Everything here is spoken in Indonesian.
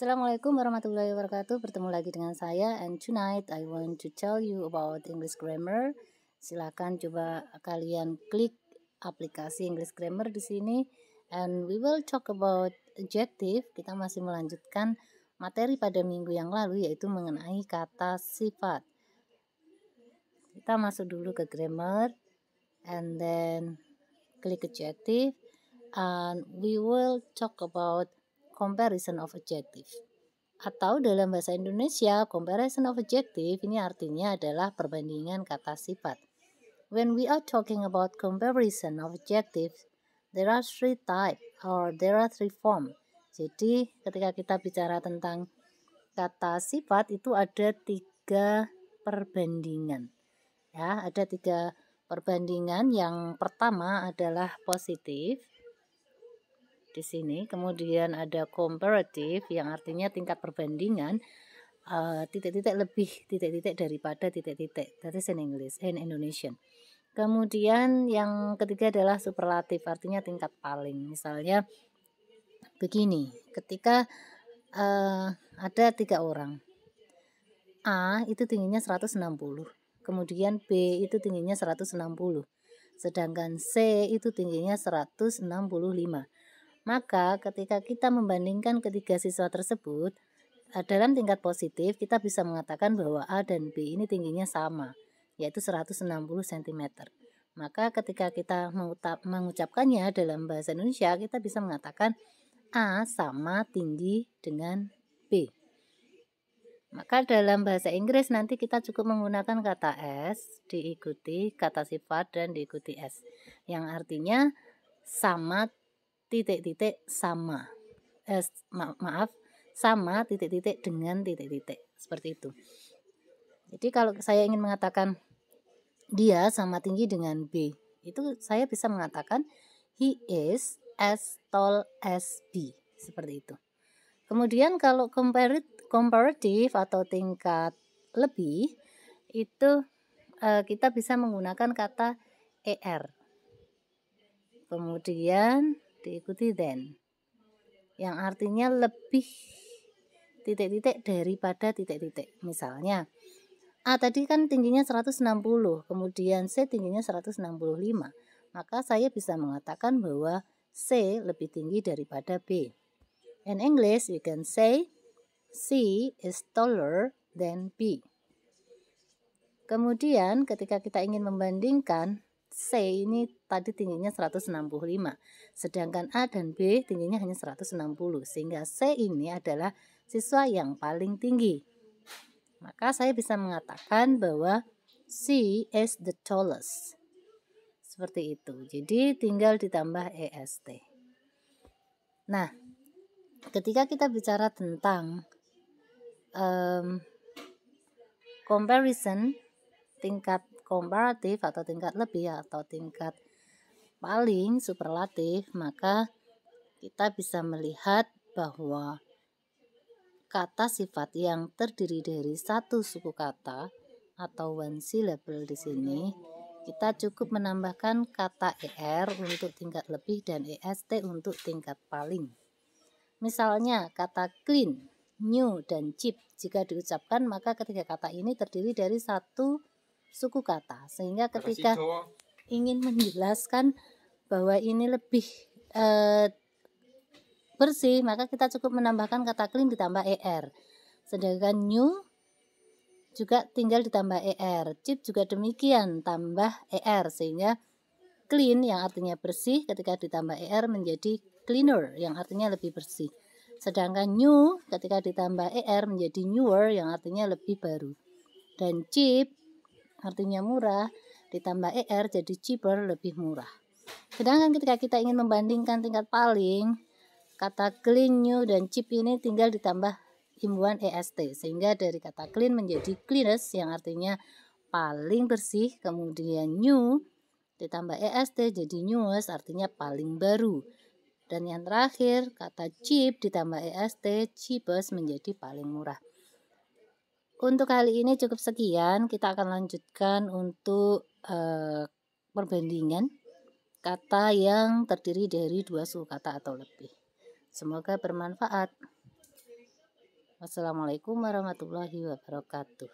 Assalamualaikum warahmatullahi wabarakatuh. Bertemu lagi dengan saya, and tonight I want to tell you about English grammar. Silakan coba kalian klik aplikasi English grammar di sini, and we will talk about adjective. Kita masih melanjutkan materi pada minggu yang lalu, yaitu mengenai kata sifat. Kita masuk dulu ke grammar, and then klik adjective, and we will talk about comparison of adjective. Atau dalam bahasa Indonesia, comparison of adjective ini artinya adalah perbandingan kata sifat. When we are talking about comparison of adjective, there are three type or there are three form. Jadi ketika kita bicara tentang kata sifat itu ada tiga perbandingan. Ya, ada tiga perbandingan. Yang pertama adalah positif di sini, kemudian ada comparative yang artinya tingkat perbandingan titik-titik lebih titik-titik daripada titik-titik. That is in English, in Indonesian. Kemudian yang ketiga adalah superlatif, artinya tingkat paling. Misalnya begini, ketika ada 3 orang, A itu tingginya 160, kemudian B itu tingginya 160, sedangkan C itu tingginya 165. Maka ketika kita membandingkan ketiga siswa tersebut, dalam tingkat positif kita bisa mengatakan bahwa A dan B ini tingginya sama, yaitu 160 cm. Maka ketika kita mengucapkannya dalam bahasa Indonesia, kita bisa mengatakan A sama tinggi dengan B. Maka dalam bahasa Inggris nanti kita cukup menggunakan kata S diikuti kata sifat dan diikuti S, yang artinya sama titik-titik sama. Sama titik-titik dengan titik-titik. Seperti itu. Jadi kalau saya ingin mengatakan dia sama tinggi dengan B, itu saya bisa mengatakan he is as tall as B. Seperti itu. Kemudian kalau comparative atau tingkat lebih, itu kita bisa menggunakan kata ER. Kemudian diikuti than, yang artinya lebih titik-titik daripada titik-titik. Misalnya A tadi kan tingginya 160, kemudian C tingginya 165, maka saya bisa mengatakan bahwa C lebih tinggi daripada B. In English you can say C is taller than B. Kemudian ketika kita ingin membandingkan, C ini tadi tingginya 165, sedangkan A dan B tingginya hanya 160, sehingga C ini adalah siswa yang paling tinggi. Maka saya bisa mengatakan bahwa C is the tallest. Seperti itu. Jadi tinggal ditambah EST. Nah, ketika kita bicara tentang comparison, tingkat komparatif atau tingkat lebih atau tingkat paling superlatif, maka kita bisa melihat bahwa kata sifat yang terdiri dari satu suku kata atau one syllable di sini, kita cukup menambahkan kata ER untuk tingkat lebih dan EST untuk tingkat paling. Misalnya kata clean, new, dan cheap jika diucapkan, maka ketiga kata ini terdiri dari satu suku kata, sehingga ketika ingin menjelaskan bahwa ini lebih bersih, maka kita cukup menambahkan kata clean ditambah ER. Sedangkan new juga tinggal ditambah ER, cheap juga demikian, tambah ER, sehingga clean yang artinya bersih ketika ditambah ER menjadi cleaner yang artinya lebih bersih. Sedangkan new ketika ditambah ER menjadi newer yang artinya lebih baru. Dan cheap artinya murah, ditambah ER jadi cheaper, lebih murah. Sedangkan ketika kita ingin membandingkan tingkat paling, kata clean, new, dan cheap ini tinggal ditambah imbuhan EST, sehingga dari kata clean menjadi cleanest yang artinya paling bersih, kemudian new ditambah EST jadi newest artinya paling baru. Dan yang terakhir kata cheap ditambah EST cheapest menjadi paling murah. Untuk kali ini cukup sekian, kita akan lanjutkan untuk perbandingan kata yang terdiri dari dua suku kata atau lebih. Semoga bermanfaat. Wassalamualaikum warahmatullahi wabarakatuh.